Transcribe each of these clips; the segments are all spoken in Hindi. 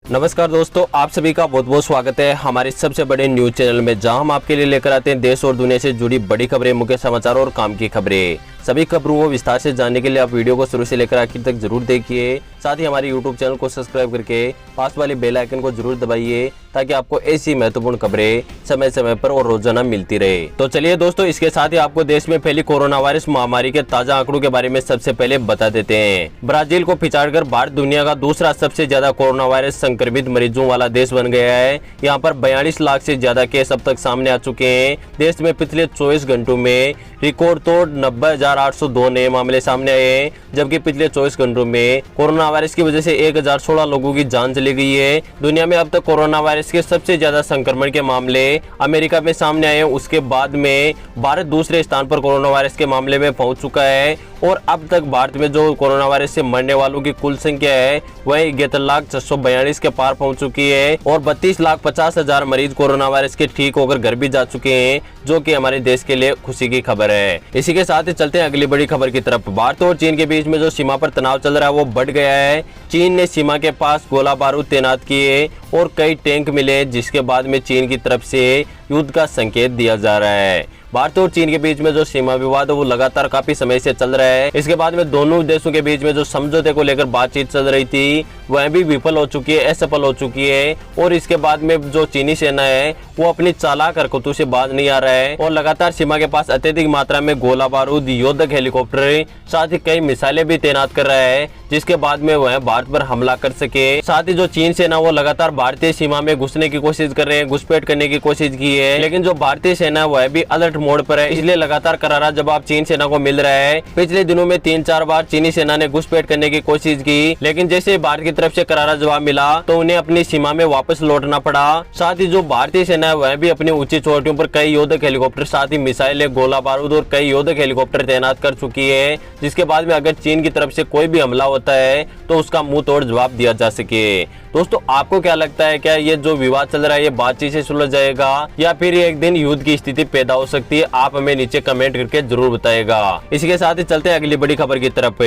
नमस्कार दोस्तों, आप सभी का बहुत बहुत स्वागत है हमारे सबसे बड़े न्यूज चैनल में, जहां हम आपके लिए लेकर आते हैं देश और दुनिया से जुड़ी बड़ी खबरें, मुख्य समाचार और काम की खबरें। सभी खबरों को विस्तार से जानने के लिए आप वीडियो को शुरू से लेकर आखिर तक जरूर देखिए। साथ ही हमारे यूट्यूब चैनल को सब्सक्राइब करके पास वाले बेल आइकन को जरूर दबाइए, ताकि आपको ऐसी महत्वपूर्ण खबरें समय समय पर और रोजाना मिलती रहे। तो चलिए दोस्तों, इसके साथ ही आपको देश में फैली कोरोना वायरस महामारी के ताजा आंकड़ों के बारे में सबसे पहले बता देते हैं। ब्राजील को पिछाड़कर भारत दुनिया का दूसरा सबसे ज्यादा कोरोना वायरस संक्रमित मरीजों वाला देश बन गया है। यहाँ पर 42 लाख से ज्यादा केस अब तक सामने आ चुके हैं। देश में पिछले 24 घंटों में रिकॉर्ड तोड़ 90,802 नए मामले सामने आए हैं, जबकि पिछले 24 घंटों में कोरोना वायरस की वजह से 1016 लोगों की जान चली गई है। दुनिया में अब तक कोरोना वायरस के सबसे ज्यादा संक्रमण के मामले अमेरिका में सामने आए हैं। उसके बाद में भारत दूसरे स्थान पर कोरोना वायरस के मामले में पहुंच चुका है, और अब तक भारत में जो कोरोना वायरस से मरने वालों की कुल संख्या है वह 71,642 के पार पहुंच चुकी है, और 32,50,000 मरीज कोरोना वायरस के ठीक होकर घर भी जा चुके हैं, जो कि हमारे देश के लिए खुशी की खबर है। इसी के साथ ही चलते हैं अगली बड़ी खबर की तरफ। भारत और चीन के बीच में जो सीमा पर तनाव चल रहा है वो बढ़ गया है। चीन ने सीमा के पास गोला बारूद तैनात किए और कई टैंक मिले, जिसके बाद में चीन की तरफ से युद्ध का संकेत दिया जा रहा है। भारत और चीन के बीच में जो सीमा विवाद है वो लगातार काफी समय से चल रहा है। इसके बाद में दोनों देशों के बीच में जो समझौते को लेकर बातचीत चल रही थी वह भी विफल हो चुकी है, असफल हो चुकी है, और इसके बाद में जो चीनी सेना है वो अपनी चालाक हरकतों से बाज नहीं आ रहा है, और लगातार सीमा के पास अत्यधिक मात्रा में गोला बारूद, युद्धक हेलीकॉप्टर, साथ ही कई मिसाइलें भी तैनात कर रहा है, जिसके बाद में वह भारत पर हमला कर सके। साथ ही जो चीन सेना वो लगातार भारतीय सीमा में घुसने की कोशिश कर रहे हैं, घुसपैठ करने की कोशिश की है, लेकिन जो भारतीय सेना है वह भी अलर्ट मोड पर है, इसलिए लगातार करारा जवाब चीन सेना को मिल रहा है। पिछले दिनों में 3-4 बार चीनी सेना ने घुसपैठ करने की कोशिश की, लेकिन जैसे भारत की तरफ से करारा जवाब मिला तो उन्हें अपनी सीमा में वापस लौटना पड़ा। साथ ही जो भारतीय सेना है वह भी अपनी ऊंची चोटियों पर कई युद्धक हेलीकॉप्टर, साथ ही मिसाइलें, गोला बारूद और कई युद्धक हेलीकॉप्टर तैनात कर चुकी है, जिसके बाद में अगर चीन की तरफ से कोई भी हमला होता है तो उसका मुंह तोड़ जवाब दिया जा सके। दोस्तों, आपको क्या लगता है, क्या ये जो विवाद चल रहा है ये बातचीत से सुलझ जाएगा या फिर एक दिन युद्ध की स्थिति पैदा हो सकती है? आप हमें नीचे कमेंट करके जरूर बताएगा। इसी के साथ ही चलते हैं अगली बड़ी खबर की तरफ।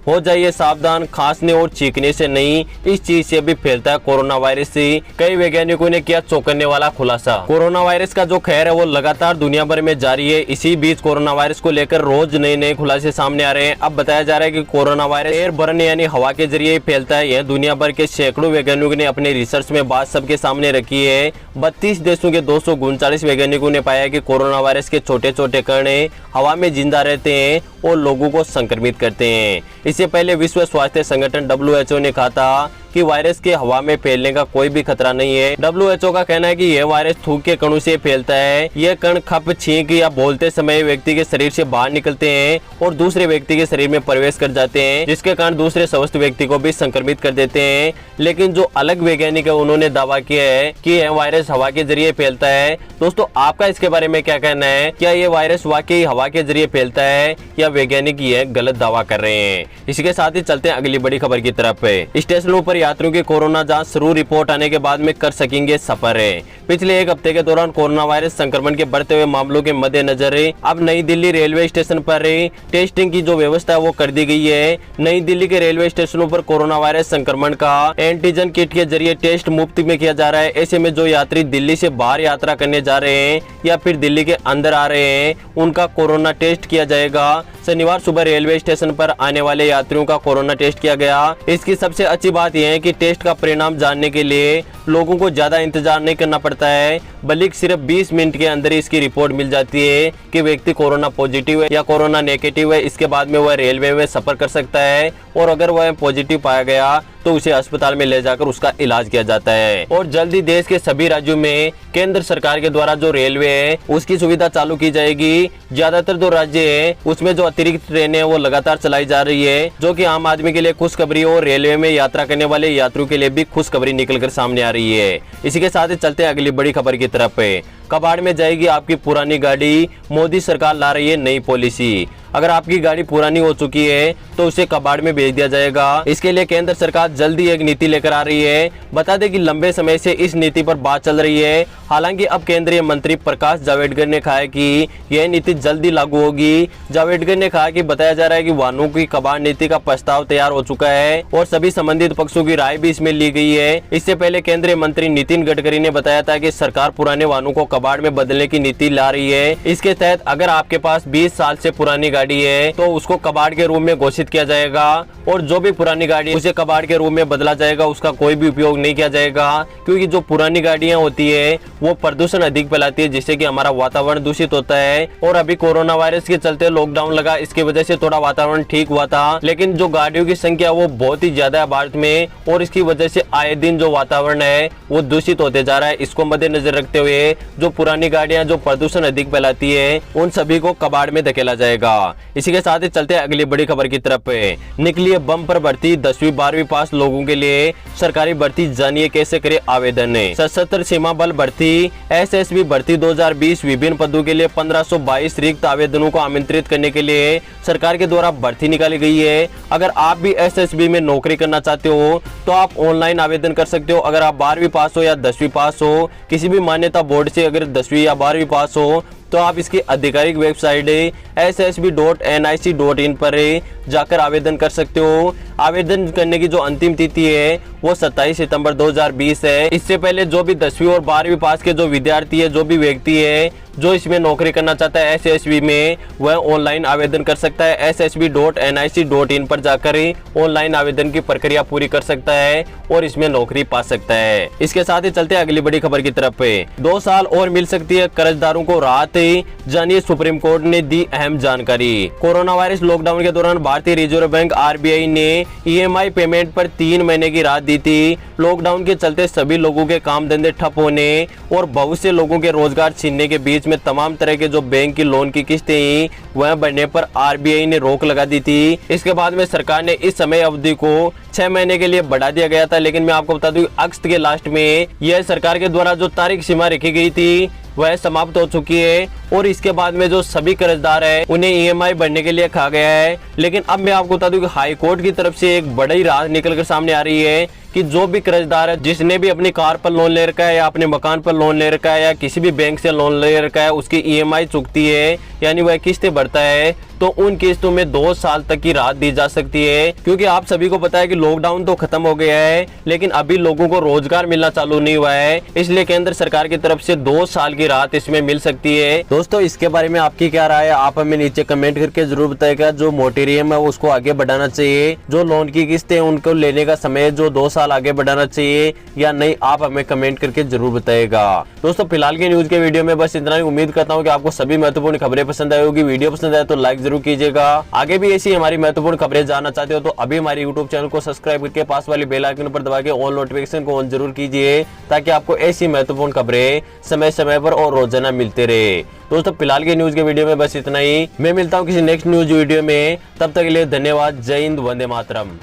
हो जाइए सावधान, खांसने और छींकने से नहीं, इस चीज से भी फैलता है कोरोना वायरस। कई वैज्ञानिकों ने किया चौंकाने वाला खुलासा। कोरोना वायरस का जो खैर है वो लगातार दुनिया भर में जारी है। इसी बीच कोरोना वायरस को लेकर रोज नए नए खुलासे सामने आ रहे हैं। अब बताया जा रहा है कि कोरोना वायरस एयरबर्न यानी हवा के जरिए फैलता है। यह दुनिया भर के सैकड़ों वैज्ञानिकों ने अपने रिसर्च में बात सबके सामने रखी है। 32 देशों के 239 वैज्ञानिकों ने पाया कि कोरोना वायरस के छोटे छोटे कण हवा में जिंदा रहते हैं और लोगों को संक्रमित करते हैं। इससे पहले विश्व स्वास्थ्य संगठन WHO ने कहा था कि वायरस के हवा में फैलने का कोई भी खतरा नहीं है। WHO का कहना है कि यह वायरस थूक के कणों से फैलता है। यह कण खप, छींक या बोलते समय व्यक्ति के शरीर से बाहर निकलते हैं और दूसरे व्यक्ति के शरीर में प्रवेश कर जाते हैं, जिसके कारण दूसरे स्वस्थ व्यक्ति को भी संक्रमित कर देते हैं। लेकिन जो अलग वैज्ञानिक है उन्होंने दावा किया है कि यह वायरस हवा के जरिए फैलता है। दोस्तों, आपका इसके बारे में क्या कहना है? क्या ये वायरस वाकई हवा के जरिए फैलता है या वैज्ञानिक यह गलत दावा कर रहे हैं? इसी के साथ ही चलते हैं अगली बड़ी खबर की तरफ। स्टेशनों पर यात्रियों की कोरोना जांच शुरू, रिपोर्ट आने के बाद में कर सकेंगे सफर। पिछले एक हफ्ते के दौरान कोरोना वायरस संक्रमण के बढ़ते हुए मामलों के मद्देनजर अब नई दिल्ली रेलवे स्टेशन पर टेस्टिंग की जो व्यवस्था है वो कर दी गई है। नई दिल्ली के रेलवे स्टेशनों पर कोरोना वायरस संक्रमण का एंटीजन किट के जरिए टेस्ट मुफ्त में किया जा रहा है। ऐसे में जो यात्री दिल्ली से बाहर यात्रा करने जा रहे हैं या फिर दिल्ली के अंदर आ रहे हैं उनका कोरोना टेस्ट किया जाएगा। शनिवार सुबह रेलवे स्टेशन पर आने वाले यात्रियों का कोरोना टेस्ट किया गया। इसकी सबसे अच्छी बात यह है कि टेस्ट का परिणाम जानने के लिए लोगों को ज्यादा इंतजार नहीं करना पड़ता है, बल्कि सिर्फ 20 मिनट के अंदर ही इसकी रिपोर्ट मिल जाती है कि व्यक्ति कोरोना पॉजिटिव है या कोरोना नेगेटिव है। इसके बाद में वह रेलवे में सफर कर सकता है, और अगर वह पॉजिटिव पाया गया तो उसे अस्पताल में ले जाकर उसका इलाज किया जाता है। और जल्द ही देश के सभी राज्यों में केंद्र सरकार के द्वारा जो रेलवे है उसकी सुविधा चालू की जाएगी। ज्यादातर जो राज्य है उसमें जो अतिरिक्त ट्रेनें वो लगातार चलाई जा रही है, जो कि आम आदमी के लिए खुशखबरी और रेलवे में यात्रा करने वाले यात्रियों के लिए भी खुशखबरी निकलकर सामने आ रही है। इसी के साथ ही चलते हैं अगली बड़ी खबर की तरफ। कबाड़ में जाएगी आपकी पुरानी गाड़ी। मोदी सरकार ला रही है नई पॉलिसी। अगर आपकी गाड़ी पुरानी हो चुकी है तो उसे कबाड़ में भेज दिया जाएगा। इसके लिए केंद्र सरकार जल्दी एक नीति लेकर आ रही है। बता दें कि लंबे समय से इस नीति पर बात चल रही है। हालांकि अब केंद्रीय मंत्री प्रकाश जावड़ेकर ने कहा है कि यह नीति जल्दी लागू होगी। जावड़ेकर ने कहा कि बताया जा रहा है कि वाहनों की कबाड़ नीति का प्रस्ताव तैयार हो चुका है और सभी संबंधित पक्षों की राय भी इसमें ली गई है। इससे पहले केंद्रीय मंत्री नितिन गडकरी ने बताया था कि सरकार पुराने वाहनों को कबाड़ में बदलने की नीति ला रही है। इसके तहत अगर आपके पास 20 साल से पुरानी गाड़ी है तो उसको कबाड़ के रूप में घोषित किया जाएगा और जो भी पुरानी गाड़ी है उसे कबाड़ के रूप में बदला जाएगा। उसका कोई भी उपयोग नहीं किया जाएगा, क्योंकि जो पुरानी गाड़ियां होती है वो प्रदूषण अधिक फैलाती है, जिससे कि हमारा वातावरण दूषित होता है। और अभी कोरोना वायरस के चलते लॉकडाउन लगा, इसकी वजह से थोड़ा वातावरण ठीक हुआ था, लेकिन जो गाड़ियों की संख्या वो बहुत ही ज्यादा है भारत में और इसकी वजह से आए दिन जो वातावरण है वो दूषित होते जा रहा है। इसको मद्देनजर रखते हुए जो पुरानी गाड़ियां जो प्रदूषण अधिक फैलाती है उन सभी को कबाड़ में धकेला जाएगा। इसी के साथ ही चलते हैं अगली बड़ी खबर की तरफ। निकली है बम पर भर्ती, 10वीं 12वीं पास लोगों के लिए सरकारी भर्ती, जानिए कैसे करे आवेदन। सशस्त्र सीमा बल भर्ती एसएसबी भर्ती 2020 विभिन्न पदों के लिए 1522 रिक्त आवेदनों को आमंत्रित करने के लिए सरकार के द्वारा भर्ती निकाली गई है। अगर आप भी एसएसबी में नौकरी करना चाहते हो तो आप ऑनलाइन आवेदन कर सकते हो। अगर आप 12वीं पास हो या 10वीं पास हो, किसी भी मान्यता बोर्ड से अगर 10वीं या 12वीं पास हो तो आप इसकी आधिकारिक वेबसाइट ssb.nic.in पर जाकर आवेदन कर सकते हो। आवेदन करने की जो अंतिम तिथि है वो 27 सितंबर 2020 है। इससे पहले जो भी 10वीं और 12वीं पास के जो विद्यार्थी है, जो भी व्यक्ति है जो इसमें नौकरी करना चाहता है एसएसबी में, वह ऑनलाइन आवेदन कर सकता है। ssb.nic.in पर जाकर ही ऑनलाइन आवेदन की प्रक्रिया पूरी कर सकता है और इसमें नौकरी पा सकता है। इसके साथ ही चलते हैं अगली बड़ी खबर की तरफ। 2 साल और मिल सकती है कर्जदारों को राहत, जानिए सुप्रीम कोर्ट ने दी अहम जानकारी। कोरोना वायरस लॉकडाउन के दौरान भारतीय रिजर्व बैंक आरबीआई ने ईएमआई पेमेंट पर 3 महीने की राहत दी थी। लॉकडाउन के चलते सभी लोगों के काम धंधे ठप होने और बहुत से लोगों के रोजगार छीनने के बीच में तमाम तरह के जो बैंक की लोन की किस्तें वह बढ़ने पर आरबीआई ने रोक लगा दी थी। इसके बाद में सरकार ने इस समय अवधि को 6 महीने के लिए बढ़ा दिया गया था, लेकिन मैं आपको बता दूं अगस्त के लास्ट में यह सरकार के द्वारा जो तारीख सीमा रखी गई थी वह समाप्त हो चुकी है और इसके बाद में जो सभी कर्जदार है उन्हें ईएमआई भरने के लिए कहा गया है। लेकिन अब मैं आपको बता दूं कि हाई कोर्ट की तरफ से एक बड़ी राहत निकलकर सामने आ रही है कि जो भी कर्जदार है जिसने भी अपनी कार पर लोन ले रखा है या अपने मकान पर लोन ले रखा है या किसी भी बैंक से लोन ले रखा है, उसकी ईएमआई चुकती है यानी वह किस्तें भरता है, तो उन किस्तों में 2 साल तक की राहत दी जा सकती है। क्योंकि आप सभी को पता है कि लॉकडाउन तो खत्म हो गया है, लेकिन अभी लोगों को रोजगार मिलना चालू नहीं हुआ है, इसलिए केंद्र सरकार की तरफ से 2 साल की राहत इसमें मिल सकती है। दोस्तों इसके बारे में आपकी क्या राय है, आप हमें नीचे कमेंट करके जरूर बताइएगा। जो मोटेरियम है उसको आगे बढ़ाना चाहिए, जो लोन की किस्तें उनको लेने का समय जो 2 साल आगे बढ़ाना चाहिए या नहीं, आप हमें कमेंट करके जरूर बताइएगा। दोस्तों फिलहाल के न्यूज के वीडियो में बस इतना ही। उम्मीद करता हूँ कि आपको सभी महत्वपूर्ण खबरें पसंद आई होगी। वीडियो पसंद आए तो लाइक जरूर कीजिएगा। आगे भी ऐसी हमारी महत्वपूर्ण खबरें जानना चाहते हो तो अभी हमारे यूट्यूब चैनल को सब्सक्राइब करके पास वाली बेल आइकन पर दबा के ऑल नोटिफिकेशन को ऑन जरूर कीजिए, ताकि आपको ऐसी महत्वपूर्ण खबरें समय समय पर और रोजाना मिलते रहे। दोस्तों फिलहाल के न्यूज के वीडियो में बस इतना ही। मैं मिलता हूँ किसी नेक्स्ट न्यूज वीडियो में, तब तक के लिए धन्यवाद। जय हिंद, वंदे मातरम।